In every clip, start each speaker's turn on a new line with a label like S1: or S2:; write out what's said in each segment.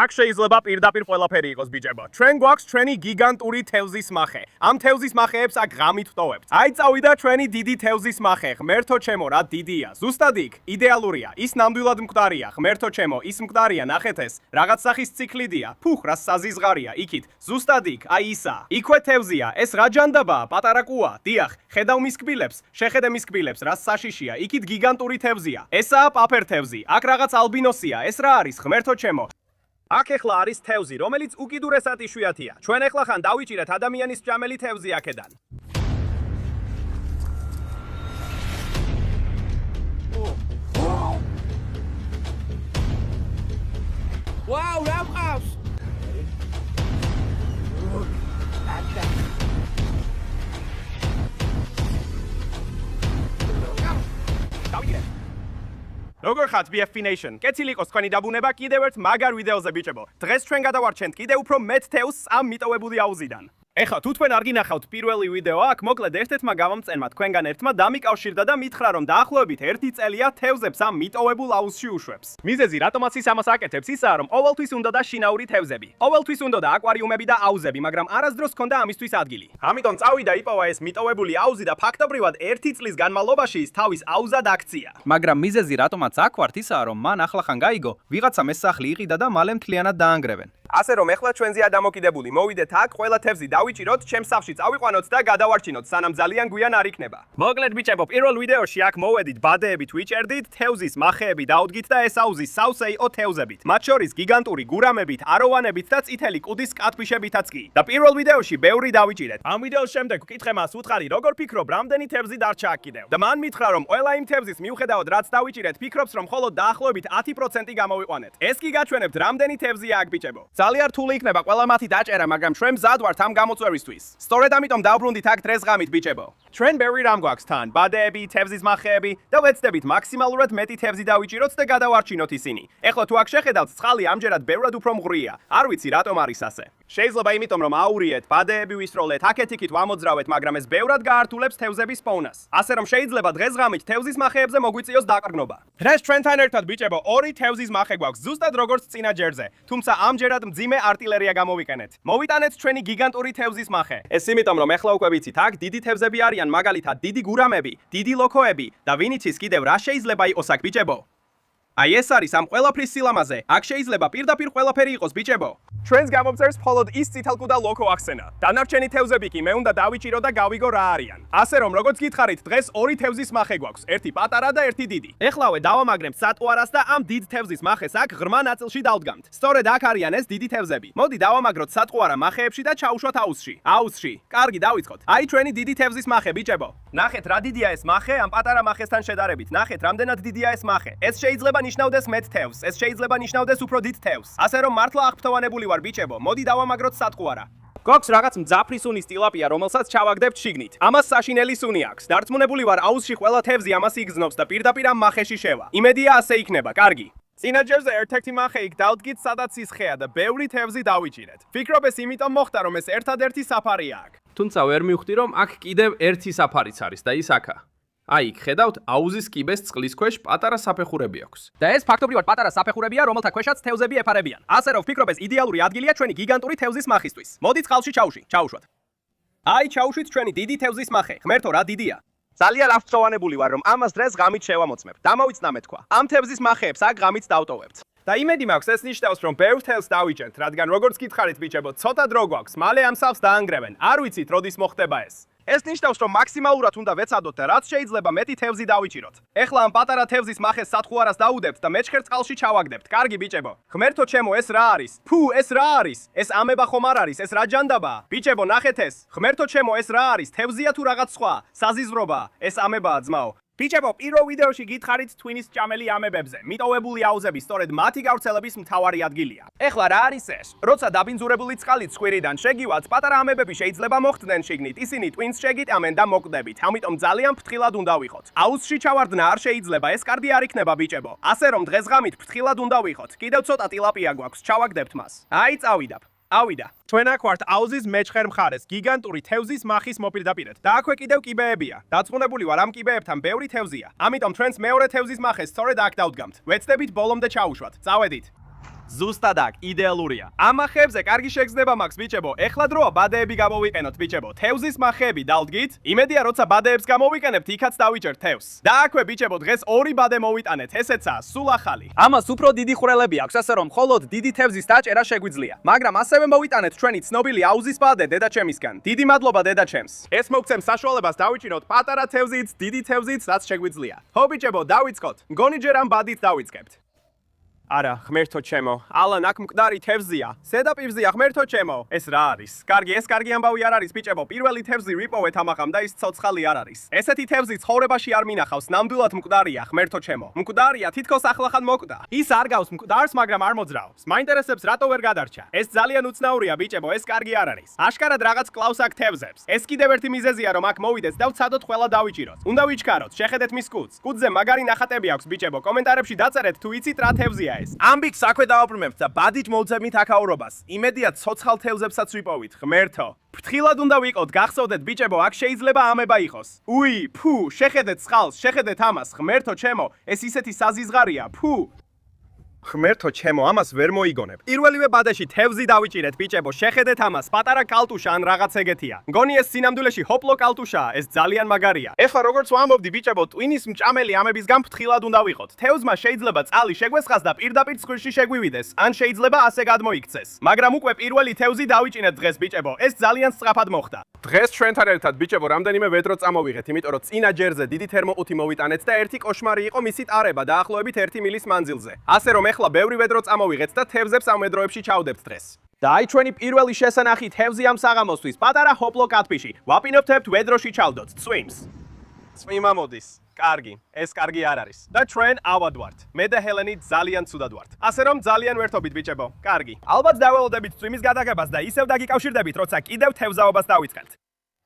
S1: აქ შეიძლება პირდაპირ ყველაფერი იყოს ბიჭებო. ჩვენ გვაქვს ჩვენი გიგანტური თევზის მახე. ამ თევზის მახეებს აქ ღამით ვტოვებთ. აი წავიდა ჩვენი დიდი თევზის მახე. ღმერთო ჩემო, რა დიდია. ზუსტად იქ, იდეალურია. ის ნამდვილად მკვდარია. ღმერთო ჩემო, ის მკვდარია, ნახეთ ეს. რაღაც სახის ციკლიდია. ფუხ, რა საზიზღარია. იქით, ზუსტად იქ, აი ისა. იქვე თევზია. ეს რა ჯანდაბაა, პატარა კუა. დიახ, ხედავ მის კბილებს, შეხედე მის კბილებს, რა საშიშია. იქით გიგანტური თევზია. ესაა პაფერ თევზი. აქ რაღაც ალბინოსია. ეს რა არის, ღმერთო ჩემო? აქ ეხლა არის თევზი, რომელიც უკიდურესად იშვიათია. ჩვენ ეხლა ხან დავიჭირეთ ადამიანის ჭამელი თევზი აქედან.
S2: Wow, რა მყავს?
S1: დავიჭირეთ. როგორ ხართ BFP Nation? კეთილი იყოს თქვენი დაბუნება კიდევ ერთ მაგარ ვიდეოზე ბიჭებო. დღეს ჩვენ გადავარჩენთ კიდევ უფრო მეტ თევზს ამ მიტოვებული აუზიდან. ეხლა თუ თქვენ არ გინახავთ პირველი ვიდეო აქ, მოკლედ ერთ-ერთმა გამომწენმა თქვენგან ერთმა დამიკავშირდა და მითხრა რომ დაახლოებით 1 წელია თევზებს ამ მიტოვებულ აუზში უშვებს. მიზეზი რატომაც ის ამას აკეთებს ისაა რომ ყოველთვის უნდა და შინაური თევზები. ყოველთვის უნდა და აკვარიუმები და აუზები, მაგრამ არასდროს ჰქონდა ამისთვის ადგილი. ამიტომ წავიდა იპოვა ეს მიტოვებული აუზი და ფაქტობრივად 1 წლის განმავლობაში ის თავის აუზად აქცია.
S3: მაგრამ მიზეზი რატომაც აქ ვართ ისაა რომ მან ახლახან გაიგო ვიღაცამ ეს სახლი იყიდა და მალე მთლიანად დაანგრევენ.
S1: ასე რომ ეხლა ჩვენზეა დამოკიდებული. მოვიდეთ აქ, ყველა თევზი დავიჭიროთ, ჩემს სახლში წავიყვანოთ და გადავარჩინოთ, სანამ ძალიან გვიან არ იქნება. მოკლედ ბიჭებო, პირველ ვიდეოში აქ მოვედით, ბადეებით ვიჭერდით, თევზის მახეები დაუდგით და ეს აუზი სავსე იყო თევზებით. მათ შორის გიგანტური გურამებით, აროვანებით და წითელი კუდის კატფიშებითაც კი. და პირველ ვიდეოში ბევრი დავიჭირეთ. ამ ვიდეოს შემდეგ ვკითხე მას, უთხარი, როგორ ფიქრობ, რამდენი თევზი დარჩა აქ კიდევ? და მან მითხრა, რომ ყველა იმ თევზის მიუხედავად რაც დავიჭირეთ, ფიქრობს, რომ მხოლოდ დაახლოებით 10% გამოვიყვანეთ. ეს კი გაჩვენებთ, რამდენი თევზია აქ ბიჭებო. ძალიან რთული იქნება ყველა მათი დაჭერა, მაგრამ ჩვენ მზად ვართ ამ გამოწვევისთვის. სწორედ ამიტომ დავბრუნდით აქ დღეს ღამით ბიჭებო. ჩვენ ბევრი რამ გვაქვს თან, ბადეები, თევზის მახეები და ვეცდებით მაქსიმალურად მეტი თევზი დავიჭიროთ და გადავარჩინოთ ისინი. ეხლა თუ აქ შეხედავთ, წყალი ამჯერად ბევრად უფრო მღრია. არ ვიცი რატომ არის ასე. შეიძლება იმიტომ რომ აურიეთ, ბადეები ვისროლეთ, აქეთ-იქით ვამოძრავეთ, მაგრამ ეს ბევრად გაართულებს თევზების პოვნას. ასე რომ შეიძლება დღეს ღამით თევზის მახეებზე მოგვიწიოს დაკრგნობა. დღეს ჩვენთან ერთად ბიჭებო, 2 თევზის მახე გვაქვს, ზუსტად როგორც წინა ჯერზე. თუმცა ამჯერად მძიმე არტილერია გამოვიყენეთ. მოვიტანეთ ჩვენი გიგანტური თევზის მახე. ეს იმიტომ რომ ეხლა უკვე ვიცით, აქ დიდი თევზები არიან, მაგალითად დიდი გურამები, დიდი ლოქოები და ვინც ის კიდევ რა შეიძლება იყოს აქ ბიჭებო? აი ეს არის ამ ყველაფრის სილამაზე. აქ შეიძლება პირდაპირ ყველაფერი იყოს ბიჭებო. ჩვენს გამომწერს მხოლოდ ის წითელკუდა ლოქო ახსენა. დანარჩენი თევზები კი მე უნდა დავიჭირო და გავიგო რა არიან. ასე რომ როგორც გითხარით, დღეს 2 თევზის მახე გვაქვს, ერთი პატარა და ერთი დიდი. ეხლავე დავამაგრებთ სატყუარას და ამ დიდ თევზის მახეს აქ ღრმა ნაწილში დავდგამთ. სწორედ აქ არიან ეს დიდი თევზები. მოდი დავამაგროთ სატყუარა მახეებში და ჩაუშვათ აუზში. აუზში. კარგი, დავიწყოთ. აი ჩვენი დიდი თევზის მახე ბიჭებო. ნახეთ რა დიდია ეს მახე ამ პატარა მახესთან შედარებით. ნახეთ რამდენად დიდია ეს მახე. ეს შეიძლება ნიშნავდეს მეტ თევზს, ეს შეიძლება ნიშნავდეს უფრო დიდ თევზს. ასე რომ მართლა აღფრთოვანებული ვარ ბიჭებო, მოდი დავამაგროთ სატყუარა. გვაქვს რაღაც მძაფრი სუნის ტილაპია, რომელსაც ჩავაგდებთ შიგნით. ამას საშინელი სუნი აქვს. დარწმუნებული ვარ, აუზში ყველა თევზი ამას იგზნობს და პირდაპირ ამ მახეში შევა. იმედია ასე იქნება, კარგი. წინა ჯერზე ერთ-ერთი მახე იქ დავდგით, სადაც ის ხეა და ბევრი თევზი დავიჭირეთ. ფიქრობ ეს იმიტომ მოხდა, რომ ეს ერთადერთი საფარია აქ.
S3: თუმცა ვერ მივხვდი რომ აქ კიდევ ერთი საფარიც არის და ის აქა. აი, ხედავთ, აუზის კიბეს წყლის ქვეშ პატარა საფეხურები აქვს.
S1: და ეს ფაქტობრივად პატარა საფეხურებია, რომელთა ქვეშაც თევზები ეფარებიან. ასე რომ ვფიქრობ ეს იდეალური ადგილია ჩვენი გიგანტური თევზის მახისთვის. მოდი წყალში ჩაუშვათ. აი, ჩაუშვით ჩვენი დიდი თევზის მახე. ღმერთო, რა დიდია. ძალიან აღფრთოვანებული ვარ, რომ ამას დღეს ღამით შევამოწმებ. დამოვიცნა მეთქვა. ამ თევზის მახეებს აქ ღამით დავტოვებთ. და იმედი მაქვს ეს ნიშნავს, რომ ბევრ თევზს დავიჭერთ, რადგან როგორც გითხარით ბიჭებო, ცოტა დრო გვაქვს, მალე ამ სახლს დაანგრევენ. არ ვიცით, როდის მოხდება ეს. ეს ნიშნავს, რომ მაქსიმალურად უნდა ვეცადოთ და რაც შეიძლება მეტი თევზი დავიჭიროთ. ეხლა ამ პატარა თევზის მახეს სატყუარას დაუდებთ და მეჩხერ წყალში ჩავაგდებთ. კარგი ბიჭებო. ღმერთო ჩემო, ეს რა არის? ფუ, ეს რა არის? ეს ამება ხომ არ არის? ეს რა ჯანდაბაა? ბიჭებო, ნახეთ ეს. ღმერთო ჩემო, ეს რა არის? თევზია თუ რაღაც სხვა? საზიზვრობაა. ეს ამებაა ძმაო. ბიჭებო, პირველ ვიდეოში გითხარით ტვინის ჭამელი ამებებზე. მიტოვებული აუზები სწორედ მათი გავრცელების მთავარი ადგილია. ეხლა რა არის ეს? როცა დაბინძურებული წყალი ცხვირიდან შეგივართ, პატარა ამებები შეიძლება მოხვდნენ შიგნით. ისინი ტვინს შეგიტამენ და მოკვდებით. ამიტომ ძალიან ფრთხილად უნდა ვიყოთ. აუზში ჩავარდნა არ შეიძლება, ეს კარგი არ იქნება ბიჭებო. ასე რომ დღეს ღამით ფრთხილად უნდა ვიყოთ. კიდევ ცოტა ტილაპია გვაქვს, ჩავაგდებთ მას. აი, წავიდა. ავიდა. ჩვენ აქ ვართ აუზის მეჩხერ მხარეს, გიგანტური თევზის მახის მოპირდაპირედ. და აქვე კიდევ კიბეებია. დარწმუნებული ვარ, ამ კიბეებთან ბევრი თევზია. ამიტომ ჩვენს მეორე თევზის მახეს სწორედ აქ დავდგამთ. ვეცდებით ბოლომდე ჩაუშვათ. წავედით. ზუსტად აქ, იდეალურია. ამ მახეებზე კარგი შეგრძნება მაქვს, ბიჭებო. ეხლა დროა ბადეები გამოვიყენოთ, ბიჭებო. თევზის მახეები დავდგით. იმედია, როცა ბადეებს გამოვიყენებთ, იქაც დავიჭერთ თევზს. და აქვე, ბიჭებო, დღეს 2 ბადე მოვიტანეთ. ესეცაა, სულ ახალი. ამას უფრო დიდი ხვრელები აქვს, ასე რომ მხოლოდ დიდი თევზის დაჭერა შეგვიძლია. მაგრამ ასევე მოვიტანეთ ჩვენი ცნობილი აუზის ბადე დედაჩემისგან. დიდი მადლობა დედაჩემს. ეს მოგცემს საშუალებას დავიჭიროთ პატარა თევზით, დიდი თევზით, რაც შეგვიძლია. ხო, ბიჭებო, დავიწყოთ. მგონი ჯერ ამ ბადით დავიწყებთ. არა, ღმერთო ჩემო, ალან აქ მკვდარი თევზია. ზედაპირზეა, ღმერთო ჩემო. ეს რა არის? კარგი, ეს კარგი ამბავი არ არის, ბიჭებო. პირველი თევზი ვიპოვეთ ამაღამ და ის ცოცხალი არ არის. ესეთი თევზი ცხოვრებაში არ მინახავს, ნამდვილად მკვდარია, ღმერთო ჩემო. მკვდარია, თითქოს ახლახან მოკვდა. ის არ გავს მკვდარს, მაგრამ არ მოძრაობს. მაინტერესებს რატო ვერ გადარჩა. ეს ძალიან უცნაურია, ბიჭებო, ეს კარგი არ არის. აშკარად რაღაც კლავს აქ თევზებს. ეს კიდევ ერთი მიზეზია, რომ აქ მოვიდეს და ვცადოთ ყველა დავიჭიროთ. უნდა ვიჩქაროთ, შეხედეთ მის კუდს. კუდზე მაგარი ნახატები აქვს, ბიჭებო. კომენტარებში დაწერეთ თუ იცით რა თევზია. ამბიქს აქვე დავაბრუნებთ და ბადით მოვძებნით აქაურობას. იმედია ცოცხალ თევზებსაც ვიპოვით, ღმერთო. ფრთხილად უნდა ვიყოთ, გახსოვდეთ ბიჭებო, აქ შეიძლება ამება იყოს. უი, ფუ, შეხედეთ წყალს, შეხედეთ ამას, ღმერთო ჩემო, ეს ისეთი საზიზღარია, ფუ. ღმერთო ჩემო, ამას ვერ მოიგონებ. პირველივე ბადეში თევზი დავიჭირეთ, ბიჭებო, შეხედეთ ამას, პატარა კალტუშა ან რაღაც ეგეთია. მგონი ეს სინამდვილეში ჰოპლო კალტუშაა, ეს ძალიან მაგარია. ეხლა როგორც ვამბობდი, ბიჭებო, ტვინის მჭამელი ამებისგან ფრთხილად უნდა ვიყოთ. თევზმა შეიძლება წყალი შეგვესხას და პირდაპირ ცხვირში შეგვივიდეს, ან შეიძლება ასე გადმოიქცეს. მაგრამ უკვე პირველი თევზი დავიჭინეთ დღეს, ბიჭებო, ეს ძალიან სწრაფად მოხდა. დღეს ჩვენთან ერთად, ბიჭებო, რამდენიმე ვედრო წამოვიღეთ, იმიტომ რომ წინა ჯერზე დიდი თერმოყუთი მოვიტანეთ და ერთი კოშმარი იყო მისი ტარება დაახლოებით 1 მილის მანძილზე. ასე რომ ეხლა ბევრი ვედრო წამოვიღეთ და თევზებს ამ ვედროებში ჩავდებთ დღეს. და აი ჩვენი პირველი შესანახი თევზი ამ საღამოსთვის, პატარა ჰოპლო კატფიში. ვაპირებთ ვედროში ჩავდოთ, წვიმს. წვიმა მოდის. კარგი, ეს კარგი არ არის. და ჩვენ ავად ვართ. მე და ჰელენი ძალიან ცუდად ვართ. ასე რომ ძალიან ვერთობით, ბიჭებო. კარგი. ალბათ დაველოდებით წვიმის გადაგებას და ისევ დაგიკავშირდებით, როცა კიდევ თევზაობას დავიწყებთ.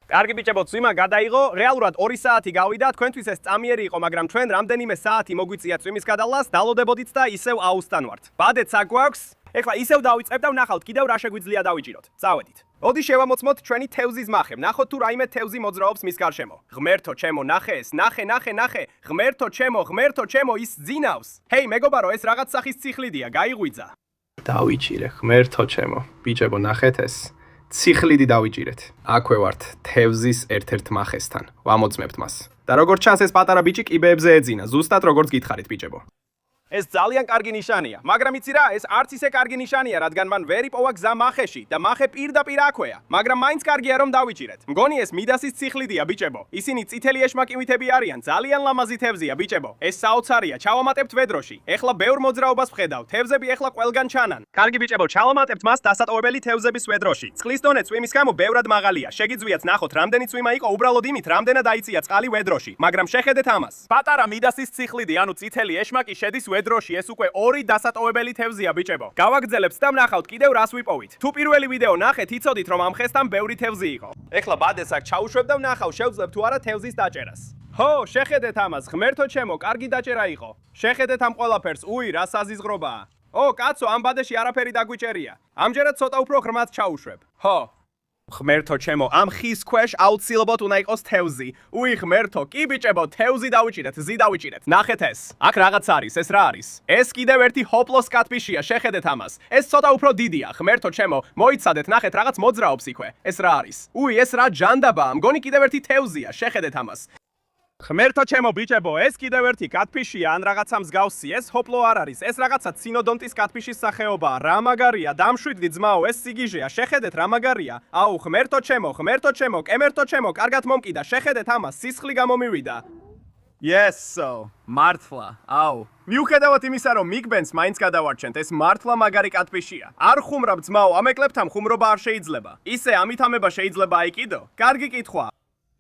S1: კარგი ბიჭებო, წვიმა გადაიღო, რეალურად 2 საათი გავიდა, თქვენთვის ეს წამიერი იყო, მაგრამ ჩვენ რამდენიმე საათი მოგვიწია წვიმის გადავლას, dalodebodit და ისევ აუსთან ვართ. ბადეც აქ გვაქვს, ეხლა ისევ დავიწყებ და ვნახავთ კიდევ რა შეგვიძლია დავიჭიროთ. წავედით. ოდი შევამოწმოთ ჩვენი თევზის მახე, ვნახოთ თუ რაიმე თევზი მოძრაობს მის გარშემო. ღმერთო ჩემო, ნახე ეს, ნახე. ღმერთო ჩემო, ის ძინავს. ჰეი, მეგობარო, ეს რაღაც სახის ციხლიდია, გაიღვიძა.
S3: დავიჭირე, ღმერთო ჩემო. ბიჭებო, ნახეთ ეს. ციხლიდი დავიჭირეთ. აქვე ვართ თევზის ერთ-ერთ მახესთან. ვამოწმებთ მას. და როგორც ჩანს ეს პატარა ბიჭი კიბეებზე ეძინა, ზუსტად როგორც გითხარით, ბიჭებო. ეს ძალიან კარგი ნიშანია, მაგრამ იცი რა, ეს არც ისე კარგი ნიშანია, რადგან მან ვერ იპოვა გზა მახეში და მახე პირდაპირ აქვეა. მაგრამ მაინც კარგია რომ დავიჭირეთ. მგონი ეს მიდასის ციხლიდია, ბიჭებო. ისინი წითელი ეშმაკივითები არიან, ძალიან ლამაზი თევზია, ბიჭებო. ეს საოცარია, ჩავამატებთ ვედროში. ეხლა ბევრ მოძრაობას ვხედავ, თევზები ეხლა ყველგან ჩანან. კარგი ბიჭებო, ჩავამატებთ მას დასატოვებელი თევზების ვედროში. წყლის დონე წვიმის გამო ბევრად მაღალია. შეგიძლიათ ნახოთ, რამდენი წვიმა იყო უბრალოდ იმით, რამდენად აიწია წყალი ვედროში. მაგრამ შეხედეთ ამას. პატარა მიდასის ციხლიდი, ანუ წითელი ეშმაკი შედის ვედროში, ეს უკვე 2 დასატოვებელი თევზია, ბიჭებო. გავაგრძელებთ და ვნახავთ კიდევ რას ვიპოვით. თუ პირველი ვიდეო ნახეთ, იცოდით რომ ამ ხესთან ბევრი თევზი იყო. ეხლა ბადეს აქ ჩაუშვებ და ვნახავ, შევძლებ თუ არა თევზის დაჭერას. ჰო, შეხედეთ ამას, ღმერთო ჩემო, კარგი დაჭერა იყო. შეხედეთ ამ ყველაფერს, უი, რა საზიზღრობაა. ო, კაცო, ამ ბადეში არაფერი დაგვიჭერია. ამჯერად ცოტა უფრო ღრმად ჩაუშვებ. ხო. ღმერთო ჩემო, ამ ხის ქვეშ აუცილებლად უნდა იყოს თევზი. უი, ღმერთო, კი ბიჭებო, თევზი დავიჭირეთ, ზი დავიჭირეთ. ნახეთ ეს. აქ რაღაც არის, ეს რა არის? ეს კიდევ ერთი ჰოპლოს კატფიშია, შეხედეთ ამას. ეს ცოტა უფრო დიდია, ღმერთო ჩემო, მოიცადეთ, ნახეთ, რაღაც მოძრაობს იქვე. ეს რა არის? უი, ეს რა ჯანდაბაა? მგონი კიდევ ერთი თევზია, შეხედეთ ამას. ღმერთო ჩემო, ბიჭებო, ეს კიდევ ერთი კატფიშია ან რაღაცა მსგავსი, ეს ჰოპლო არ არის, ეს რაღაცა ცინოდონტის კატფიშის სახეობაა, რა მაგარია, დამშვიდდი ძმაო, ეს სიგიჟეა, შეხედეთ რა მაგარია. აუ, ღმერთო ჩემო, კემერთო ჩემო, კარგად მომკიდა, შეხედეთ ამას, სისხლი გამომივიდა. Yes, so, მართლა, აუ. მიუხედავად იმისა, რომ მიგბენს მაინც გადავარჩენთ, ეს მართლა მაგარი კატფიშია. არ ხუმრობ ძმაო, ამ ეკლებთან ხუმრობა არ შეიძლება. ისე ამითამება შეიძლება აიკიდო? კარგი კითხვა.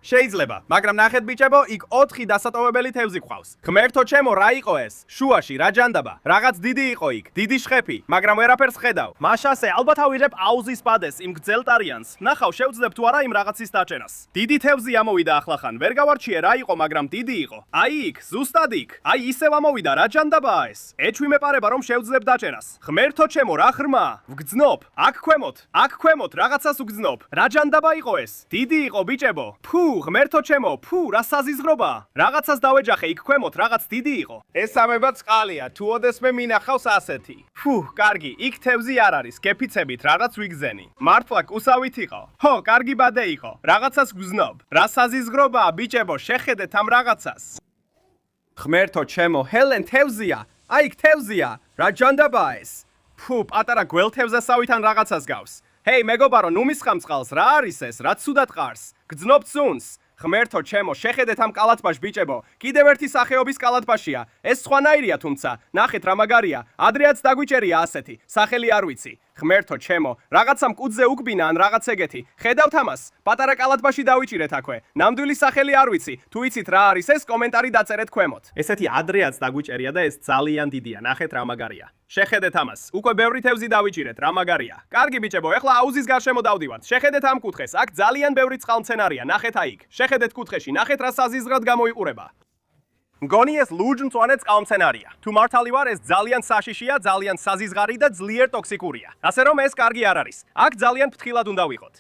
S3: შეიძლება, მაგრამ ნახეთ ბიჭებო, იქ 4 დასატოვებელი თევზი გვყავს. ღმერთო ჩემო, რა იყო ეს? შუაში რა ჯანდაბა? რაღაც დიდი იყო იქ, დიდი შხეფი, მაგრამ ვერაფერს ხედავ. მაშასე ალბათ ავიღებ აუზის ბადეს, იმ გძელ ტარიანს. ნახავ, შევძლებ თუ არა იმ რაღაცის დაჭერას. დიდი თევზი ამოვიდა ახლახან, ვერ გავარჩიე რა იყო, მაგრამ დიდი იყო. აი იქ, ზუსტად იქ. აი ისევ ამოვიდა, რა ჯანდაბაა ეს? ეჩვი მეპარება რომ შევძლებ დაჭერას. ღმერთო ჩემო, რა ღრმა? ვგძნობ. აქ ქვემოთ, რაღაცას ვგძნობ. რა ჯანდაბა იყო ეს? დიდი იყო ბიჭებო. ფუ,
S1: ღმერთო ჩემო, რა საზიზღრობა? რაღაცას დავეჯახე იქ ქვემოთ, რაღაც დიდი იყო. ეს ამება წყალია, თუ ოდესმე მინახავს ასეთი. კარგი, იქ თევზი არ არის, გეფიცებით რაღაც ვიგზენი. მართლა კუსავით იყო. ხო, კარგი ბადე იყო. რაღაცას გზნობ. რა საზიზღრობაა, ბიჭებო, შეხედეთ ამ რაღაცას. ღმერთო ჩემო, ჰელენ თევზია. აი იქ თევზია. რა ჯანდაბაა ეს? პატარა გველთევზასავითან რაღაცას გავს. ჰეი, მეგობარო, ნუ მისხამ წყალს, რა არის ეს? რა ცუდად ყარს? გძნობ ცუნს. ღმერთო ჩემო, შეხედეთ ამ კალათბაშს, ბიჭებო. კიდევ ერთი სახეობის კალათბაშია. ეს სხვანაირია, თუმცა, ნახეთ რა მაგარია. ადრეაც დაგვიჭერია ასეთი. სახელი არ ვიცი. ღმერთო ჩემო, რაღაცა მკუძზე უგბინა ან რაღაც ეგეთი. ხედავთ ამას? პატარა კალათბაში დავიჭირეთ აქვე. ნამდვილი სახელი არ ვიცი. თუ იცით რა არის ეს, კომენტარი დაწერეთ ქვემოთ. ესეთი ადრეაც დაგვიჭერია და ეს ძალიან დიდია. ნახეთ რა მაგარია. შეხედეთ ამას. უკვე ბევრი თევზი დავიჭირეთ, რა მაგარია. კარგი ბიჭებო, ეხლა აუზის გარშემო დავდივართ. შეხედეთ ამ კუთხეს. აქ ძალიან ბევრი წყალმცენარია. ნახეთ აი იქ. შეხედეთ კუთხეში. ნახეთ რა საზიზღრად გამოიყურება. მგონი ეს ლუჯმწვანე წყალმცენარია. თუ მართალი ვარ, ეს ძალიან საშიშია, ძალიან საზიზღარი და ძლიერ ტოქსიკურია. ასე რომ ეს კარგი არ არის. აქ ძალიან ფრთხილად უნდა ვიყოთ.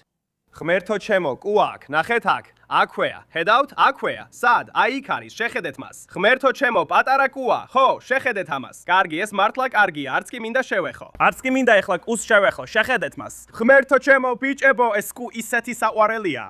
S1: ღმერთო ჩემო, კუა აქ, ნახეთ აქ. აქვეა, ხედავთ? აქვეა. სად? აი იქ არის, შეხედეთ მას. ღმერთო ჩემო, პატარა კუა. ხო, შეხედეთ ამას. კარგი, ეს მართლა კარგია, არც კი მინდა შევეხო. არც კი მინდა ეხლა კუს შევეხო, შეხედეთ მას. ღმერთო ჩემო, ბიჭებო, ეს კუ ისეთი საყვარელია.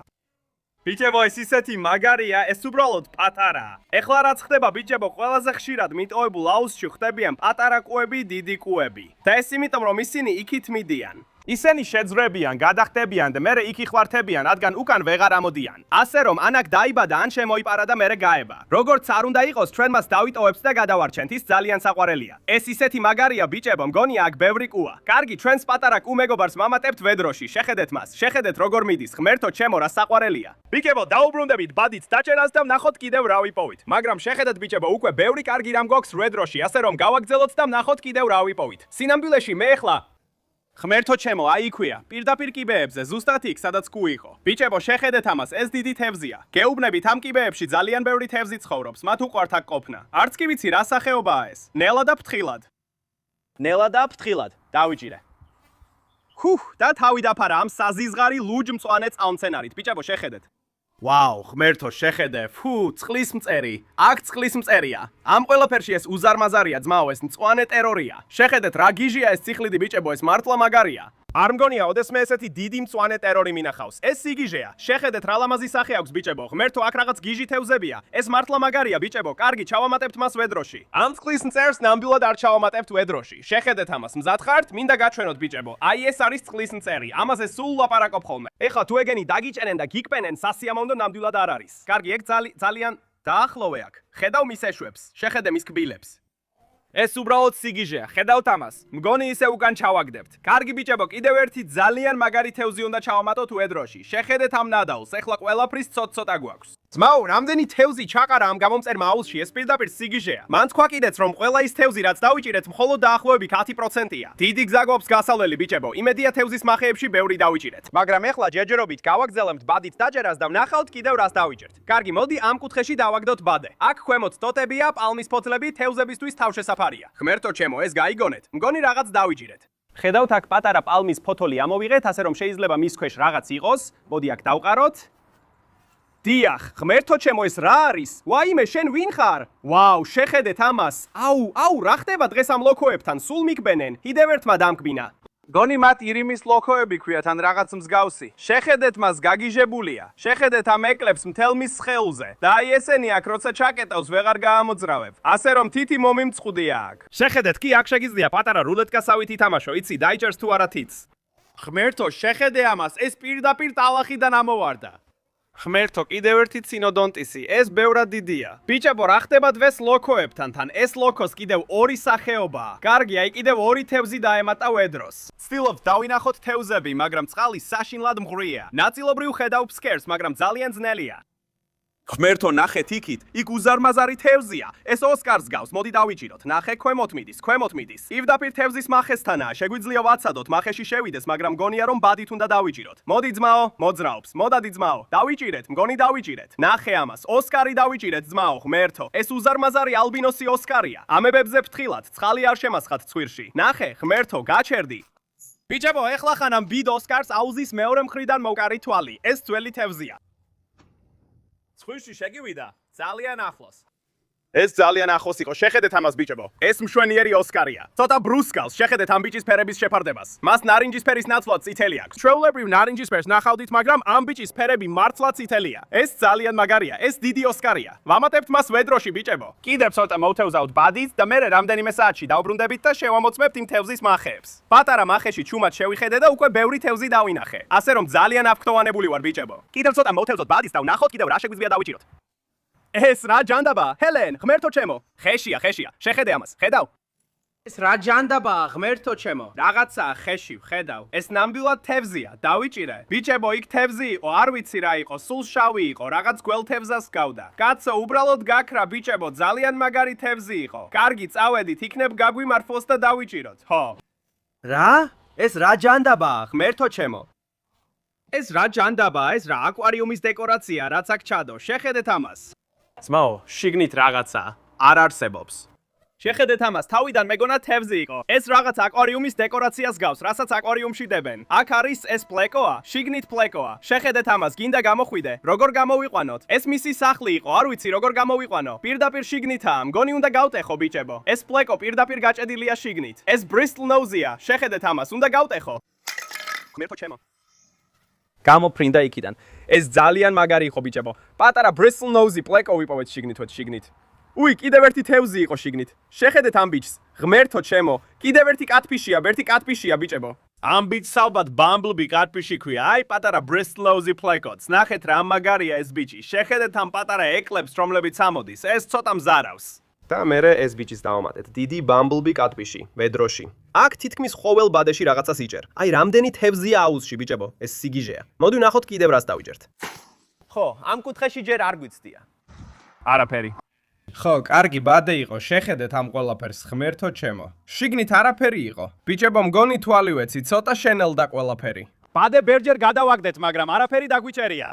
S1: ბიჭებო, ეს ისეთი მაგარია, ეს უბრალოდ პატარა. ეხლა რაც ხდება, ბიჭებო, ყველაზე ხშირად მიტოვებულ აუზში ხდებიან პატარა კუები, დიდი კუები. და ეს იმიტომ, რომ ისინი იქით მიდიან. ისინი შეძრებიან, გადახდებიან და მერე იქ იხوارდებიან, რადგან უკან ვეღარ ამოდიან. ასე რომ ან აქ დაიბადა, ან შემოიპარა და მერე გაება. როგორც არ უნდა იყოს, ჩვენ მას დავიტოვებთ და გადავარჩენთ, ის ძალიან საყვარელია. ეს ისეთი მაგარია, ბიჭებო, მგონია აქ ბევრი კუა. კარგი, ჩვენს პატარა კუ მეგობარს მამატებთ ვედროში. შეხედეთ მას, შეხედეთ როგორ მიდის. ღმერთო ჩემო, რა საყვარელია. ბიჭებო, დაუბრუნდებით ბადით დაჭერას და ვნახოთ კიდევ რა ვიპოვით. მაგრამ შეხედეთ ბიჭებო, უკვე ბევრი კარგი რამ გვაქვს ვედროში, ასე რომ გავაგრძელოთ და ვნახოთ კიდევ რა ვიპოვით. სინამდვილეში მე ეხლა ღმერთო ჩემო, აი იქვია, პირდაპირ კიბეებზე, ზუსტად იქ, სადაც კუ იყო. ბიჭებო, შეხედეთ ამას, ეს დიდი თევზია. გეუბნებით, ამ კიბეებში ძალიან ბევრი თევზი ცხოვრობს, მათ უყვართ აქ ყოფნა. არც კი ვიცი რა სახეობაა ეს. ნელა და ფრთხილად. ნელა და ფრთხილად. დავიჭირე. და თავი დაფარა ამ საზიზღარი ლუჯმწვანე წყალმცენარით. ბიჭებო, შეხედეთ. ვაუ, ღმერთო, შეხედე, წყლის მწერი. აქ წყლის მწერია. ამ ყველაფერში ეს უზარმაზარია, ძმაო, ეს მწვანე ტერორია. შეხედეთ, რა გიჟია ეს ციხლიდი, ბიჭებო, ეს მართლა მაგარია. არ მგონია, ოდესმე ესეთი დიდი მწვანე ტერორი მინახავს. ეს სიგიჟეა. შეხედეთ, რა ლამაზი სახე აქვს, ბიჭებო. ღმერთო, აქ რაღაც გიჟი თევზებია. ეს მართლა მაგარია, ბიჭებო. კარგი, ჩავამატებთ მას ვედროში. ამ წყლის მწერს ნამდვილად არ ჩავამატებთ ვედროში. შეხედეთ ამას, მზად ხართ? მინდა გაჩვენოთ, ბიჭებო. აი ეს არის წყლის მწერი. ამაზე სულ ლაპარაკობ ხოლმე. ეხლა თუ ეგენი დაგიჭერენ და გიგპენენ, სასიამოვნო ნამდვილად არ არის. კარგი, ეგ ძალიან დაახლოვე აქ. ხედავ მის ეშვებს. შეხედე მის კბილებს. ეს უბრალოდ სიგიჟეა. ხედავთ ამას? მგონი ისე უკან ჩავაგდებთ. კარგი ბიჭებო, კიდევ ერთი ძალიან მაგარი თევზი უნდა ჩავამატოთ ვედროში. შეხედეთ ამ ნადავლს. ეხლა ყველაფრის ცოტ-ცოტა გვაქვს. ძმაო, რამდენი თევზი ჩაყარა ამ გამომწერმა აუზში, ეს პირდაპირ სიგიჟეა. მან თქვა კიდეც, რომ ყველა ის თევზი, რაც დავიჭირეთ, მხოლოდ დაახლოებით 10%-ია. დიდი გზა გვაქვს გასავლელი, ბიჭებო. იმედია თევზის მახეებში ბევრი დავიჭირეთ. მაგრამ ეხლა ჯერჯერობით გავაგზავნებთ ბადით დაჭერას და ვნახავთ კიდევ რას დავიჭერთ. კარგი, მოდი ამ კუთხეში დავაგდოთ ბადე. აქ ქვემოთ ტოტებია, პალმის ფოთლები, თევზებისთვის თავშესაფარია. ღმერთო ჩემო, ეს გაიგონეთ. მგონი რაღაც დავიჭირეთ. ხედავთ, აქ პატარა პალმის ფოთოლი ამოვიღეთ, ასე რომ შეიძლება მის ქვეშ რაღაც იყოს. მოდი აქ დავყაროთ. დიახ, ღმერთო ჩემო, ეს რა არის? ვაიმე, შენ ვინ ხარ? ვაუ, შეხედეთ ამას. აუ, რა ხდება დღეს ამ ლოქოებთან? სულ მიგბენენ. კიდევ ერთმა დამკბინა. გონი მათ ირიმის ლოქოები ქვიათ ან რაღაც მსგავსი. შეხედეთ მას, გაგიჟებულია. შეხედეთ ამ ეკლებს მთელ მის სხეულზე. და აი ესენი აქ როცა ჩაკეტავს, ვეღარ გაამოძრავებ. ასე რომ თითი მომიმწყუდია აქ. შეხედეთ, კი აქ შეგიძლია პატარა რულეტკასავით ითამაშო, იცი, დაიჭერს თუ არა თითს. ღმერთო, შეხედე ამას, ეს პირდაპირ ტალახიდან ამოვარდა. ღმერთო, კიდევ ერთი ცინოდონტისი, ეს ბევრად დიდია. ბიჭებო, რა ხდება დღეს ლოქოებთან? თან ეს ლოქოს კიდევ ორი სახეობაა. კარგი, აი კიდევ ორი თევზი დაემატა ვედროს. ვცდილობთ დავინახოთ თევზები, მაგრამ წყალი საშინლად მღვრია. ნაწილობრივ ხედავ ფსკერს, მაგრამ ძალიან ძნელია. ღმერთო, ნახეთ იქით, იქ უზარმაზარი თევზია. ეს ოსკარს გავს, მოდი დავიჭიროთ. ნახე, ქვემოთ მიდის. ივდაპირ თევზის მახესთანაა, შეგვიძლია ვაცადოთ, მახეში შევიდეს, მაგრამ მგონია რომ ბადით უნდა დავიჭიროთ. მოდი ძმაო, მოძრაობს. მოდადი ძმაო, დავიჭირეთ, მგონი დავიჭირეთ. ნახე ამას, ოსკარი დავიჭირეთ, ძმაო, ღმერთო. ეს უზარმაზარი ალბინოსი ოსკარია. ამებებზე ფრთხილად, ცხალი არ შემასხათ ცხვირში. ნახე, ღმერთო, გაჩერდი. ბიჭებო, ეხლა ხან ამ ბიდ ოსკარს აუზის მეორე მხრიდან მოვკარი თვალი. ეს ძველი თევზია. ცხვირში შეგივიდა ძალიან ახლოს. ეს ძალიან ახლოს იყო. შეხედეთ ამას ბიჭებო. ეს მშვენიერი ოსკარია. ცოტა ბრუსკალს შეხედეთ ამ ბიჭის ფერების შეფარდებას. მას ნარინჯის ფერის ნაცვლად წითელი აქვს. ჩვეულებრივ ნარინჯის ფერს ნახავდით, მაგრამ ამ ბიჭის ფერები მართლა წითელია. ეს ძალიან მაგარია. ეს დიდი ოსკარია. ვამატებთ მას ვედროში ბიჭებო. კიდევ ცოტა მოვთევზავთ ბადით და მე რამდენიმე საათში დავბრუნდებით და შევამოწმებთ იმ თევზის მახეებს. პატარა მახეში ჩუმად შევიხედე და უკვე ბევრი თევზი დავინახე. ასე რომ ძალიან აფრთხოვანებული ვარ ბიჭებო. კიდევ ცოტა მოვთევზოთ ბადით და ვნახოთ კიდევ რა შეგვიძლია დავიჭიროთ. ეს რა ჯანდაბა? ჰელენ, ღმერთო ჩემო. ხეშია. შეხედე ამას. ხედავ? ეს რა ჯანდაბა, ღმერთო ჩემო. რაღაცა ხეში ვხედავ. ეს ნამდვილად თევზია. დავიჭირე. ბიჭებო, იქ თევზი იყო, არ ვიცი რა იყო, სულ შავი იყო, რაღაც გველთევზას გავდა. კაცო, უბრალოდ გაქრა ბიჭებო, ძალიან მაგარი თევზი იყო. კარგი, წავედით, იქნებ გაგვიმარხოს და დავიჭიროთ. ხო. რა? ეს რა ჯანდაბაა, ღმერთო ჩემო. ეს რა ჯანდაბაა, ეს რა აკვარიუმის დეკორაცია, რაც აქ ჩადო. შეხედეთ ამას. ძმაო, შიგნით რაღაცა არ არსებობს. შეხედეთ ამას, თავიდან მეგონა თევზი იყო. ეს რაღაც აკვარიუმის დეკორაციას გავს, რასაც აკვარიუმში დებენ. აქ არის ეს პლეკოა, შიგნით პლეკოა. შეხედეთ ამას, გინდა გამოვხვიდე. როგორ გამოვიყვანოთ? ეს მისი სახლი იყო, არ ვიცი როგორ გამოვიყვანო. პირდაპირ შიგნითაა, მგონი უნდა გავტეხო ბიჭებო. ეს პლეკო პირდაპირ გაჭედილია შიგნით. ეს Bristol nose-ია. შეხედეთ ამას, უნდა გავტეხო. ღმერთო ჩემო. გამოფრინდა იქიდან. ეს ძალიან მაგარი იყო ბიჭებო. პატარა Bristol nose პლეკო ვიპოვეთ შიგნით. უი, კიდევ ერთი თევზი იყო შიგნით. შეხედეთ ამ ბიჭს. ღმერთო ჩემო, კიდევ ერთი კატფიშია ბიჭებო. ამ ბიჭს ალბათ Bumblebee კატფიში ქვია. აი, პატარა Bristol nose პლეკოც. ნახეთ რა მაგარია ეს ბიჭი. შეხედეთ ამ პატარა ეკლებს, რომლებიც ამოდის. ეს ცოტა მზარავს. და მერე ეს ბიჭის დავამატეთ. დიდი Bumblebee კატფიში, ვედროში. აქ თითქმის ყოველ ბადეში რაღაცას იჭერ. აი, რამდენი თევზია აუზში ბიჭებო. ეს სიგიჟეა. მოდი ვნახოთ კიდევ რას დავიჭერთ. ხო, ამ კუთხეში ჯერ არ გვიცდია. არაფერი. ხო, კარგი ბადე იყო. შეხედეთ ამ ყველაფერს, ღმერთო ჩემო. შიგნით არაფერი იყო. ბიჭებო, მგონი თვალი ვეცი, ცოტა შენელდა ყველაფერი. ბადე ბერჯერ გადავაგდეთ, მაგრამ არაფერი დაგვიჭერია.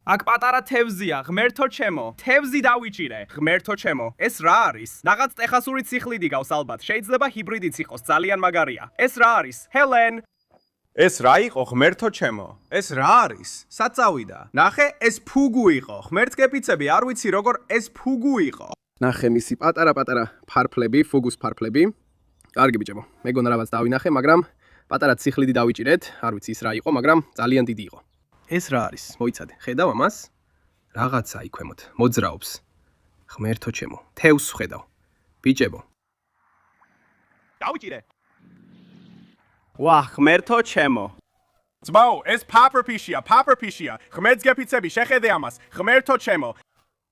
S1: აქ პატარა თევზია, ღმერთო ჩემო. თევზი დავიჭირე, ღმერთო ჩემო. ეს რა არის? რაღაც ტეხასური ციხლიდი გავს ალბათ. შეიძლება ჰიბრიდიც იყოს, ძალიან მაგარია. ეს რა არის? ჰელენ. ეს რა იყო, ღმერთო ჩემო? ეს რა არის? საწავიდა. ნახე, ეს ფუგუ იყო. ღმერთს გეპიცები, არ ვიცი როგორ ეს ფუგუ იყო. ნახე მისი პატარა ფარფლები, ფუგუს ფარფლები. კარგი ბიჭებო, მეგონა რაღაც დავინახე, მაგრამ პატარა ციხლიდი დავიჭირეთ. არ ვიცი ის რა იყო, მაგრამ ძალიან დიდი იყო. ეს რა არის? მოიცადე. ხედავ ამას? რაღაცა იქვემოთ. მოძრაობს. ღმერთო ჩემო, თევზს ხედავ. ბიჭებო. დავიჭირე. ვაჰ, ღმერთო ჩემო. ძმაო, ეს pufferfishია. ღმერთს გეფიცები, შეხედე ამას. ღმერთო ჩემო.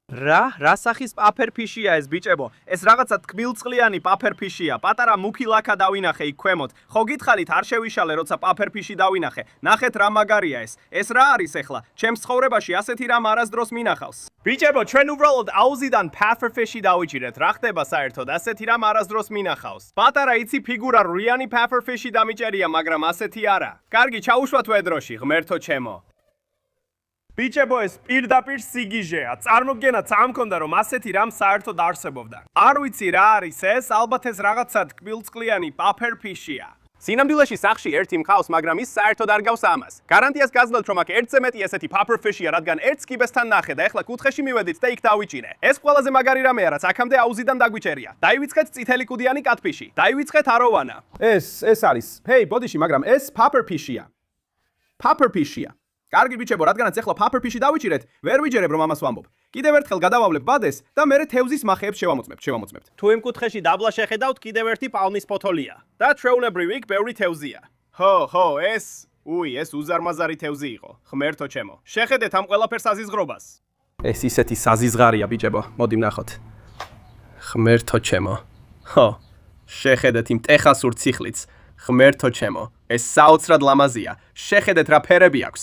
S1: რა სახის pufferfishია ეს ბიჭებო? ეს რაღაცა თკბილწყლიანი pufferfishია. პატარა მუქი ლაქა დავინახე იქ ქვემოთ. ხო გითხარით, არ შევიშალე, როცა pufferfishi დავინახე. ნახეთ რა მაგარია ეს. ეს რა არის ახლა? ჩემს ცხოვრებაში ასეთი რამ არასდროს მინახავს. ბიჭებო, ჩვენ უბრალოდ აუზიდან pufferfishi დავიჭირეთ. რა ხდება საერთოდ? ასეთი რამ არასდროს მინახავს. პატარა იცი ფიგურა რვიანი pufferfishi დამიჭერია, მაგრამ ასეთი არა. კარგი, ჩაუშვათ ვედროში, ღმერთო ჩემო. ბიჭებო, ეს პირდაპირ სიგიჟეა. წარმოგგენაც ამ მქონდა, რომ ასეთი რამ საერთოდ არსებობდა. არ ვიცი რა არის ეს, ალბათ ეს რაღაცა თკბილწყლიანი pufferfishია. სინამდვილეში სახში ერთი მყავს, მაგრამ ის საერთოდ არ გავს ამას. გარანტიას გაძლევთ, რომ აქ ერთზე მეტი ესეთი pufferfishია, რადგან ერთს კიბესთან ნახე და ეხლა კუთხეში მივედით და იქ დავიჭირე. ეს ყველაზე მაგარი რამეა, რაც აქამდე აუზიდან დაგვიჭერია. დაივიწყეთ წითელი კუდიანი კატფიში. დაივიწყეთ აროვანა. ეს არის. ჰეი, ბოდიში, მაგრამ ეს pufferfishია. კარგი ბიჭებო, რადგანაც ეხლა pufferfishi დავიჭირეთ, ვერ ვიჯერებ რომ ამას ვამბობ. კიდევ ერთხელ გადავავლებ ბადეს და მერე თევზის მახეებს შევამოწმებთ. თუ იმ კუთხეში დაბლა შეხედავთ, კიდევ ერთი პალმის ფოთოლია. და ჩვეულებრივ იქ ბევრი თევზია. ხო, ეს უზარმაზარი თევზი იყო. ღმერთო ჩემო. შეხედეთ ამ ყველაფერს საზიზღრობას. ეს ისეთი საზიზღარია ბიჭებო, მოდი ვნახოთ. ღმერთო ჩემო. ხო, შეხედეთ იმ ტეხასურ ციხლიც. ღმერთო ჩემო. ეს საოცრად ლამაზია. შეხედეთ რა ფერები აქვს.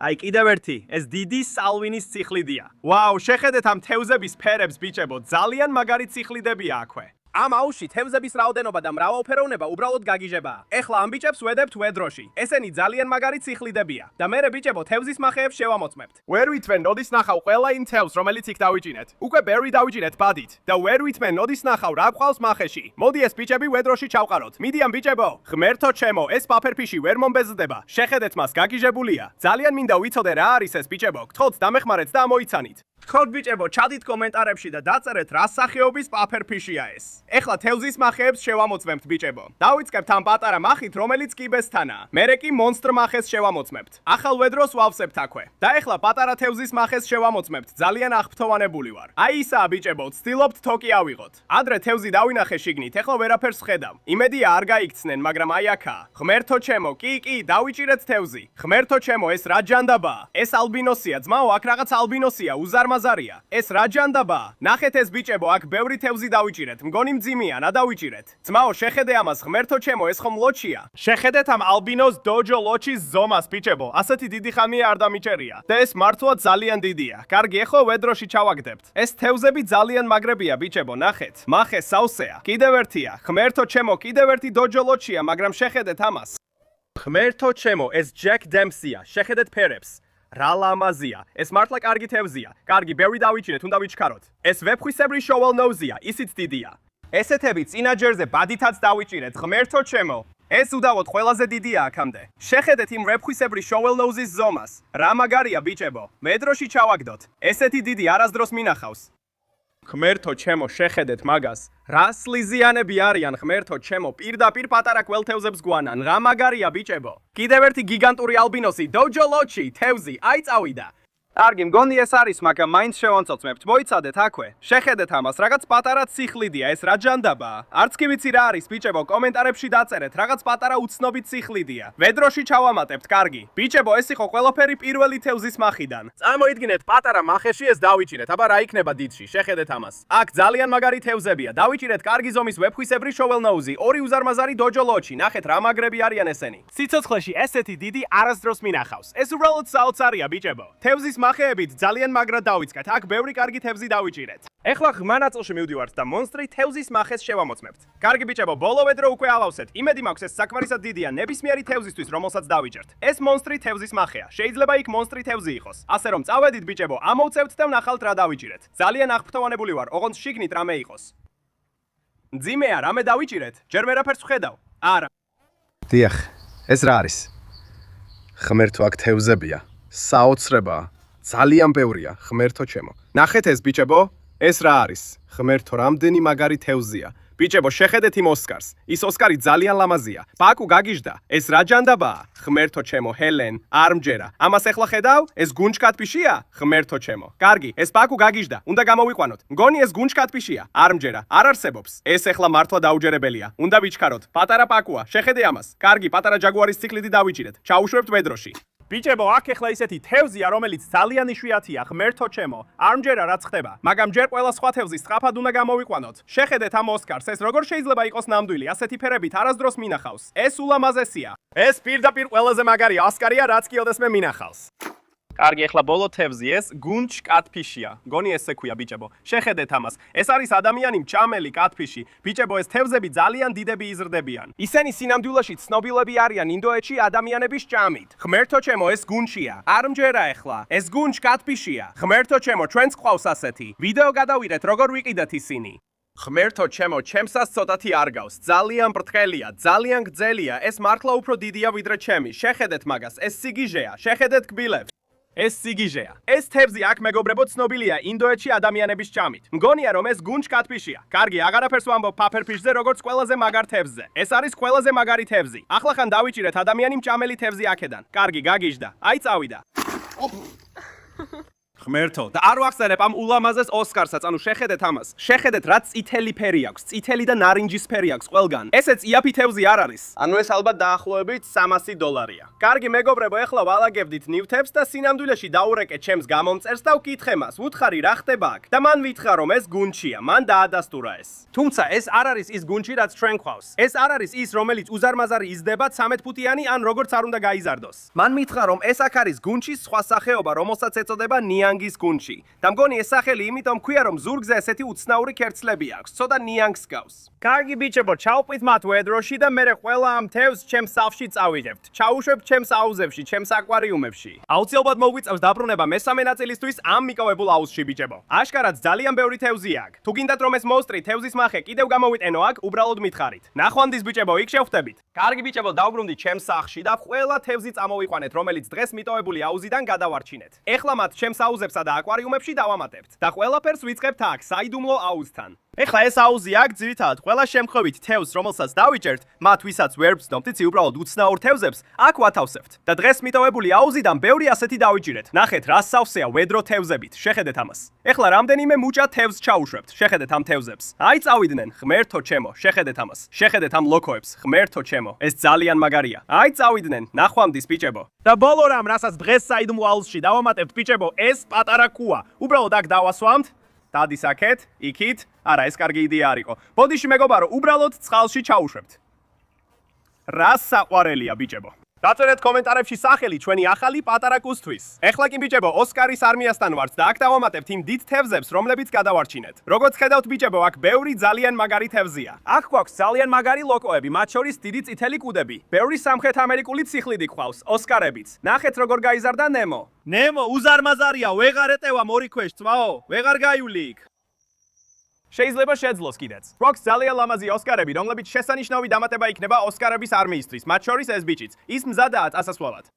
S1: აი კიდევ ერთი, ეს დიდი სალვინის ციხლიდია. ვაუ, შეხედეთ ამ თევზების ფერებს ბიჭებო, ძალიან მაგარი ციხლიდებია აქვე. ამ აუში თევზების რაოდენობა და მრავალფეროვნება უბრალოდ გაგიჟება. ეხლა ამ ბიჭებს ვედებთ ვედროში. ესენი ძალიან მაგარი ციხლიდებია და მე ბიჭებო თევზის მახეებს შევამოწმებთ. ვერ ვითვენ ნოდის ნახავ ყველა იმ თევზს, რომელიც იქ დავიჭინეთ. უკვე ბერი დავიჭინეთ ბადით და ვერ ვითვენ ნოდის ნახავ რა ყავს მახეში. მოდი ეს ბიჭები ვედროში ჩავყაროთ. მიდიან ბიჭებო, ღმერთო ჩემო, ეს პაფერფიში ვერ მომბეზდება. შეხედეთ მას, გაგიჟებულია. ძალიან მინდა ვიცოდე რა არის ეს ბიჭებო. გთხოვთ დამეხმარეთ და ამოიცანით. გთხოვთ ბიჭებო, ჩადით კომენტარებში და დაწერეთ რა სახეობის პაფერფიშია ეს. ეხლა თევზის მახეებს შევამოწმებთ ბიჭებო. დავიწყებთ ამ პატარა მახით, რომელიც კიბესთანაა. მერე კი მონსტრ მახეს შევამოწმებთ. ახალ ვედროს ვავსებთ აქვე. და ეხლა პატარა თევზის მახეს შევამოწმებთ. ძალიან აღფრთოვანებული ვარ. აი ისაა ბიჭებო, ვცდილობთ თოკი ავიღოთ. ადრე თევზი დავინახე შიგნით, ეხლა ვერაფერს ვხედავ. იმედია არ გაიქცნენ, მაგრამ აი აქაა. ღმერთო ჩემო, კი, დავიჭირეთ თევზი. ღმერთო ჩემო, ეს რა ჯანდაბაა? ეს ალბინოსია, ძმაო, აქ რაღაც ალბინოსია, უზარმაზარია. ეს რა ჯანდაბაა? ნახეთ ეს ბიჭებო, აქ ბევრი თევზი დავიჭირეთ. მგონი მძიმეა, რა დავიჭირეთ? ძმაო, შეხედე ამას, ღმერთო ჩემო, ეს ხომ ლოჩია? შეხედეთ ამ ალბინოს დოჯო ლოჩის ზომას, ბიჭებო. ასეთი დიდი ხანია არ დამიჭერია. და ეს მართლაც ძალიან დიდია. კარგი, ეხლა ვედროში ჩავაგდებთ. ეს თევზები ძალიან მაგრებია, ბიჭებო, ნახეთ. მახე სავსეა. კიდევ ერთია. ღმერთო ჩემო, კიდევ ერთი დოჯო ლოჩია, მაგრამ შეხედეთ ამას. ღმერთო ჩემო, ეს ჯეკ დემსია. შეხედეთ ფერებს. რა ლამაზია. ეს მართლა კარგი თევზია. კარგი, ბევრი დავიჭინეთ, უნდა ვიჩქაროთ. ეს ვეფხვისებრი შოუელ ნოუზია, ისიც დიდია. ესეთები წინა ჯერზე ბადითაც დავიჭირეთ, ღმერთო ჩემო. ეს უდავოდ ყველაზე დიდია აქამდე. შეხედეთ იმ ვეფხვისებრი შოუელ ნოუზის ზომას. რა მაგარია ბიჭებო. მედროში ჩავაგდოთ. ესეთი დიდი არასდროს მინახავს. ღმერთო ჩემო, შეხედეთ მაგას. რა სლიზიანები არიან, ღმერთო ჩემო, პირდაპირ პატარა კველთევზებს გვანან. რა მაგარია ბიჭებო. კიდევ ერთი გიგანტური ალბინოსი, დოჯო ლოჩი, თევზი, აი წავიდა. კარგი, მგონი ეს არის, მაგრამ მაინც შევამცოცმებთ. მოიცადეთ აქვე. შეხედეთ ამას, რაღაც პატარა ციხლიდია, ეს რა ჯანდაბაა? არც კი ვიცი რა არის, ბიჭებო, კომენტარებში დაწერეთ, რაღაც პატარა უცნობი ციხლიდია. ვედროში ჩავამატებთ, კარგი. ბიჭებო, ეს იყო ყველაფერი პირველი თევზის მახიდან. წარმოიდგინეთ, პატარა მახეში ეს დავიჭინეთ, აბა რა იქნება დიდში, შეხედეთ ამას. აქ ძალიან მაგარი თევზებია. დავიჭირეთ კარგი ზომის ვეფხვისებრი შოუელ ნოუზი, ორი უზარმაზარი დოჯო ლოჩი. ნახეთ რა მაგრები არიან ესენი. სიცოცხლეში ესეთი დიდი არასდროს მინახავს. ეს უბრალოდ საოცარია, ბიჭებო. თევზის მახეებით ძალიან მაგრად დავიწყეთ. აქ ბევრი კარგი თევზი დავიჭირეთ. ეხლა ღრმა ნაწილში მივდივართ და მონსტრი თევზის მახეს შევამოწმებთ. კარგი ბიჭებო, ბოლო ვედრო უკვე ავავსეთ. იმედი მაქვს ეს საკმარისად დიდია ნებისმიერი თევზისთვის, რომელსაც დავიჭერთ. ეს მონსტრი თევზის მახეა. შეიძლება იქ მონსტრი თევზი იყოს. ასე რომ წავედით ბიჭებო, ამოვწევთ და ვნახავთ რა დავიჭირეთ. ძალიან აღფრთოვანებული ვარ, ოღონდ შიგნით რამე იყოს. მძიმეა, რამე დავიჭირეთ? ჯერ ვერაფერს ვხედავ. არა.
S3: დიახ, ეს რა არის? ღმერთო, აქ თევზებია. საოცრებაა. ძალიან ბევრია, ღმერთო ჩემო. ნახეთ ეს ბიჭებო, ეს რა არის? ღმერთო, რამდენი მაგარი თევზია. ბიჭებო, შეხედეთ იმ ოსკარს. ის ოსკარი ძალიან ლამაზია. ბაკუ გაგიჟდა. ეს რა ჯანდაბაა? ღმერთო ჩემო, ჰელენ, არ მჯერა. ამას ეხლა ხედავ? ეს გუნჩკატპიშია? ღმერთო ჩემო. კარგი, ეს ბაკუ გაგიჟდა. უნდა გამოვიყვანოთ. მგონი ეს გუნჩკატპიშია. არ მჯერა. არ არსებობს. ეს ეხლა მართლა დაუჯერებელია. უნდა ვიჩქაროთ. პატარა პაკუა, შეხედე ამას. კარგი, პატარა ჯაგუარის ციკლიდი დავიჭირეთ. ჩაუშვებთ ვედროში. ბიჭებო, აქ ეხლა ისეთი თევზია, რომელიც ძალიან იშვიათია, ღმერთო ჩემო. არ მჯერა რაც ხდება, მაგრამ ჯერ ყველა სხვა თევზი სწრაფად უნდა გამოვიყვანოთ. შეხედეთ ამ ოსკარს, ეს როგორ შეიძლება იყოს ნამდვილი, ასეთი ფერებით არასდროს მინახავს. ეს ულამაზესია. ეს პირდაპირ ყველაზე მაგარი ოსკარია, რაც კი ოდესმე მინახავს. კარგი, ეხლა ბოლო თევზი ეს გუნჩ კატფიშია. გონი ესე ქვია ბიჭებო. შეხედეთ ამას. ეს არის ადამიანი მჭამელი კატფიში. ბიჭებო, ეს თევზები ძალიან დიდები იზრდებიან. ისინი სინამდვილეში ცნობილები არიან ინდოეთში ადამიანების ჭამით. ღმერთო ჩემო, ეს გუნჩია. არ მჯერა ეხლა. ეს გუნჩ კატფიშია. ღმერთო ჩემო, ჩვენც ყავს ასეთი. ვიდეო გადავიდეთ, როგორ ვიყიდეთ ისინი. ღმერთო ჩემო, ჩემსაც ცოტათი არ გავს. ძალიან ბრტყელია, ძალიან გრძელია. ეს მართლა უფრო დიდია ვიდრე ჩემი. შეხედეთ მაგას. ეს სიგიჟეა. შეხედეთ კბილებს. ეს სიგიჟეა. ეს თევზი აქ მეგობრებო ცნობილია ინდოეთში ადამიანების ჭამით. მგონია რომ ეს გუნჩ კატფიშია. კარგი, აღარაფერს ვამბობ ფაფერფიშზე, როგორც ყველაზე მაგარ თევზზე. ეს არის ყველაზე მაგარი თევზი. ახლა ხან დავიჭირეთ ადამიანი მჭამელი თევზი აქედან. კარგი, გაგიჟდა. აი წავიდა. ღმერთო, და არ ვახსენებ ამ ულამაზეს ოსკარსაც, ანუ შეხედეთ ამას. შეხედეთ რა წითელი ფერი აქვს, წითელი და ნარინჯის ფერი აქვს ყველგან. ესეც იაფი თევზი არ არის. ანუ ეს ალბათ დაახლოებით $300-ია. კარგი მეგობრებო, ეხლა ვალაგებდით ნივთებს და სინამდვილეში დაურეკეთ ჩემს გამომწერს და ვკითხე მას, ვუთხარი რა ხდება აქ. და მან ვითხრა რომ ეს გუნჩია, მან დაადასტურა ეს. თუმცა ეს არ არის ის გუნჩი, რაც ჩვენ გვყავს. ეს არ არის ის, რომელიც უზარმაზარი იზრდება 13 ფუტიანი ან როგორც არ უნდა გაიზარდოს. მან მითხრა რომ ეს აქ არის გუნჩის სხვა სახეობა, რომელსაც ეწოდება ნიან
S1: ნიანგის გუნდში. და მგონი ეს სახელი იმიტომ ქვია, რომ ზურგზე ესეთი უცნაური ქერცლები აქვს, ცოტა ნიანგს გავს.
S3: კარგი ბიჭებო, ჩავყვით მათ ვედროში და მე ყველა ამ თევზს ჩემს სახლში წავიდებთ. ჩაუშვებთ ჩემს აუზებში, ჩემს აკვარიუმებში.
S1: აუცილებლად მოგვიწევს დაბრუნება მესამე ნაწილისთვის ამ მიკავებულ აუზში ბიჭებო. აშკარად ძალიან ბევრი თევზი აქვს. თუ გინდათ რომ ეს მონსტრი თევზის მახე კიდევ გამოვიტენო აქ, უბრალოდ მითხარით. ნახვამდის ბიჭებო, იქ შევხვდებით. კარგი ბიჭებო, დავბრუნდით ჩემს სახლში და ყველა თევზი წამოვიყვანეთ, რომელიც დღეს მიტოვებული აუზიდან გადავარჩინეთ. ეხლა მათ ჩემს აუზებსა და აკვარიუმებში დავამატებთ და ყველაფერს ვიწყებთ აქ, საიდუმლო აუზთან. ეხლა ეს აუზი აქ ძირითადად ყველა შემთხვევით თევზს, რომელსაც დავიჭერთ, მათ ვისაც ვერ ვცნობთ, იცი უბრალოდ უცნაურ თევზებს, აქ ვათავსებთ. და დღეს მიტოვებული აუზიდან ბევრი ასეთი დავიჭირეთ. ნახეთ, რა სავსეა ვედრო თევზებით. შეხედეთ ამას. ეხლა რამდენიმე მუჭა თევზს ჩაუშვებთ. შეხედეთ ამ თევზებს. აი წავიდნენ, ღმერთო ჩემო, შეხედეთ ამას. შეხედეთ ამ ლოქოებს, ღმერთო ჩემო, ეს ძალიან მაგარია. აი წავიდნენ, ნახვამდის ბიჭებო.
S3: და ბოლო რამ, რასაც დღეს საიდუმლო აუზში დავამატებთ ბიჭებო, ეს პატარა კუა. უბრალოდ აქ დავასვამთ. დადის აქეთ, იქით. არა, ეს კარგი იდეა არ იყო. ბოდიში მეგობარო, უბრალოდ წყალში ჩაუშვებთ. რა საყვარელია ბიჭებო. დაწერეთ კომენტარებში სახელი ჩვენი ახალი პატარა კუსთვის. ეხლა კი ბიჭებო, ოსკარის არმიასთან ვართ და აქ დავამატებთ იმ დიდ თევზებს, რომლებიც გადავარჩინეთ. როგორც ხედავთ ბიჭებო, აქ ბევრი ძალიან მაგარი თევზია. აქ გვაქვს ძალიან მაგარი ლოკოები, მათ შორის დიდი წითელი კუდები. ბევრი სამხრეთ ამერიკული ციხლიდი გვყავს, ოსკარებიც. ნახეთ როგორ გაიზარდა ნემო. ნემო უზარმაზარია, ვეღარ ეტევა მორი ქვეშ, წვაო, ვეღარ გაივლი იქ. შეიძლება შეძლოს კიდეც. გვაქვს ძალიან ლამაზი ოსკარები, რომლებიც შესანიშნავი დამატება იქნება ოსკარების არმიისთვის, მათ შორის ეს ბიჭიც. ის მზადაა წასასვლელად.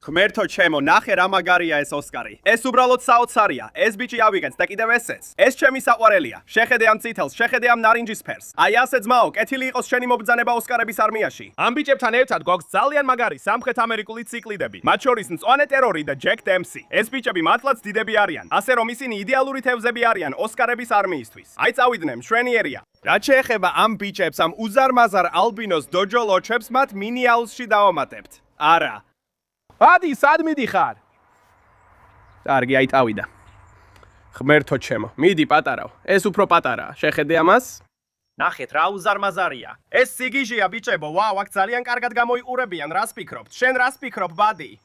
S3: ღმერთო ჩემო, ნახე რა მაგარია ეს ოსკარი. ეს უბრალოდ საოცარია. ეს ბიჭი ავიღეთ და კიდევ ესეც. ეს ჩემი საყვარელია. შეხედე ამ წითელს, შეხედე ამ ნარინჯის ფერს. აი ასე ძმაო, კეთილი იყოს შენი მობრძანება ოსკარების არმიაში. ამ ბიჭებთან ერთად გვაქვს ძალიან მაგარი სამხრეთ ამერიკული ციკლიდები. მათ შორის მწვანე ტერორი და ჯეკ დემსი. ეს ბიჭები მართლაც დიდები არიან. ასე რომ ისინი იდეალური თევზები არიან ოსკარების არმიისთვის. აი წავიდნენ, მშვენიერია. რაც შეეხება ამ ბიჭებს, ამ უზარმაზარ ალბინოს დოჯო ლოჩებს, მათ მინი აუზში დავამატებთ. არა. ადი, სად მიდიხარ? კარგი, აი წავიდა. ღმერთო ჩემო, მიდი პატარავ. ეს უფრო პატარაა. შეხედე ამას? ნახეთ, რა უზარმაზარია. ეს სიგიჟეა ბიჭებო, ვაუ, აქ ძალიან კარგად გამოიყურებიან. რას ფიქრობთ? შენ რას ფიქრობ, ბადი?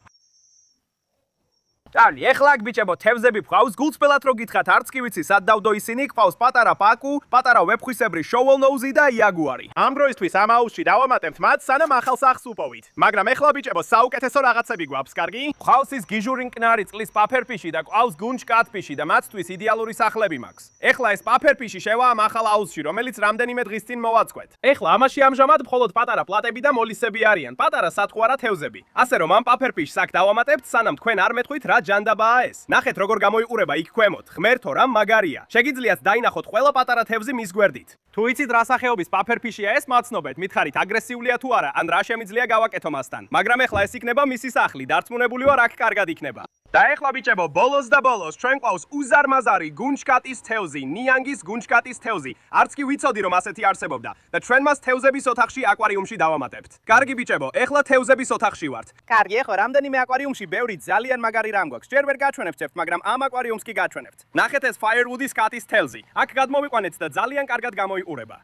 S3: Charlie, ეხლა აქ ბიჭებო, თევზები ფხავს, გულწრფელად რო გითხრათ, არც კი ვიცი, სად დავდო ისინი, ყავს პატარა პაკუ, პატარა ვეფხვისებრი შოუოლნოუზი და იაგუარი. ამ დროისთვის ამ აუზში დავამატებთ მათ, სანამ ახალ სახლს უპოვით. მაგრამ ეხლა ბიჭებო, საუკეთესო რაღაცები გვაქვს, კარგი? ყავს ის გიჟური მკნარი წყლის პაფერფიში და ყავს გუნჯ კატფიში და მათთვის იდეალური სახლები მაქვს. ეხლა ეს პაფერფიში შევა ამ ახალ აუზში, რომელიც რამდენიმე დღის წინ მოვაწყვეთ. ეხლა ამაში ამჟამად მხოლოდ პატარა პლატები და მოლისები არიან, პატარა სათხუარა თევზები. ასე რომ ამ პაფერფიშს აქ დავამატებთ, სანამ თქვენ არ მეთხვით რა ჯანდაბაა ეს. ნახეთ როგორ გამოიყურება იქ ქვემოთ. ღმერთო რა მაგარია. შეგიძლიათ დაინახოთ ყველა პატარა თევზი მის გვერდით. თუ იცით რა სახეობის პაფერფიშია ეს, მაცნობეთ, მითხარით აგრესიულია თუ არა, ან რა შემიძლია გავაკეთო მასთან. მაგრამ ეხლა ეს იქნება მისი სახლი, დარწმუნებული ვარ აქ კარგად იქნება. და ეხლა ბიჭებო, ბოლოს და ბოლოს ჩვენ ყავს უზარმაზარი გუნჯკატის თევზი, ნიანგის გუნჯკატის თევზი. არც კი ვიცოდი რომ ასეთი არსებობდა და ჩვენ მას თევზების ოთახში აკვარიუმში დავამატებთ. კარგი ბიჭებო, ეხლა თევზების ოთახში ვართ. კარგი, ეხლა რამდენიმე აკვარიუმში ბევრი ძალიან მაგარი რამ გვაქვს. ჯერ ვერ გაჩვენებთ, მაგრამ ამ აკვარიუმს კი გაჩვენებთ. ნახეთ ეს Firewood-ის კატის თევზი. აქ გადმოვიყვანეთ და ძალიან კარგად გამოიყურება.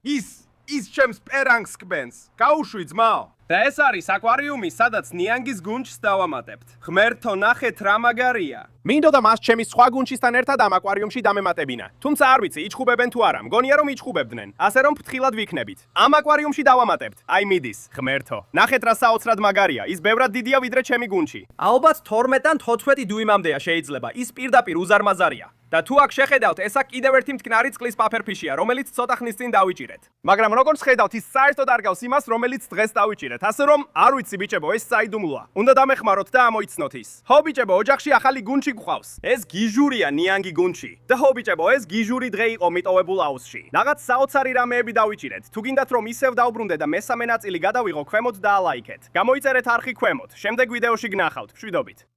S3: ის ჩემს პერანგს კბენს. გაუშვი ძმაო. და ეს არის აკვარიუმი, სადაც ნიანგის გუნჯს დავამატებთ. ღმერთო, ნახეთ რა მაგარია. მინდოდა მას ჩემი სხვა გუნჯისთან ერთად ამ აკვარიუმში დამემატებინა. თუმცა არ ვიცი, იჩხუბებენ თუ არა. მგონია რომ იჩხუბებდნენ. ასე რომ ფრთხილად ვიქნებით. ამ აკვარიუმში დავამატებთ. აი მიდის, ღმერთო. ნახეთ რა საოცრად მაგარია. ის ბევრად დიდია ვიდრე ჩემი გუნჯი. ალბათ 12-დან 14 დუიმამდეა შეიძლება. ის პირდაპირ უზარმაზარია. და თუ აქ შეხედავთ, ეს აქ კიდევ ერთი მტკნარი წყლის პაფერფიშია, რომელიც ცოტა ხნის წინ დავიჭირეთ. მაგრამ როგორც ხედავთ, ის საერთოდ არ გავს იმას, რომელიც დღეს დავიჭირეთ. ასე რომ, არ ვიცი ბიჭებო, ეს საიდუმლოა. უნდა დამეხმაროთ და ამოიცნოთ ის. ხო ბიჭებო, ოჯახში ახალი გუნჯი გვყავს. ეს გიჟურია ნიანგი გუნჯი. და ხო ბიჭებო, ეს გიჟური დღე იყო მიტოვებულ აუზში. რაღაც საოცარი რამეები დავიჭირეთ. თუ გინდათ რომ ისევ დავბრუნდე და მესამე ნაწილი გადავიღო, ქვემოთ დაალაიქეთ. გამოიწერეთ არხი ქვემოთ. შემდეგ ვიდეოში გნახავთ. მშვიდობით.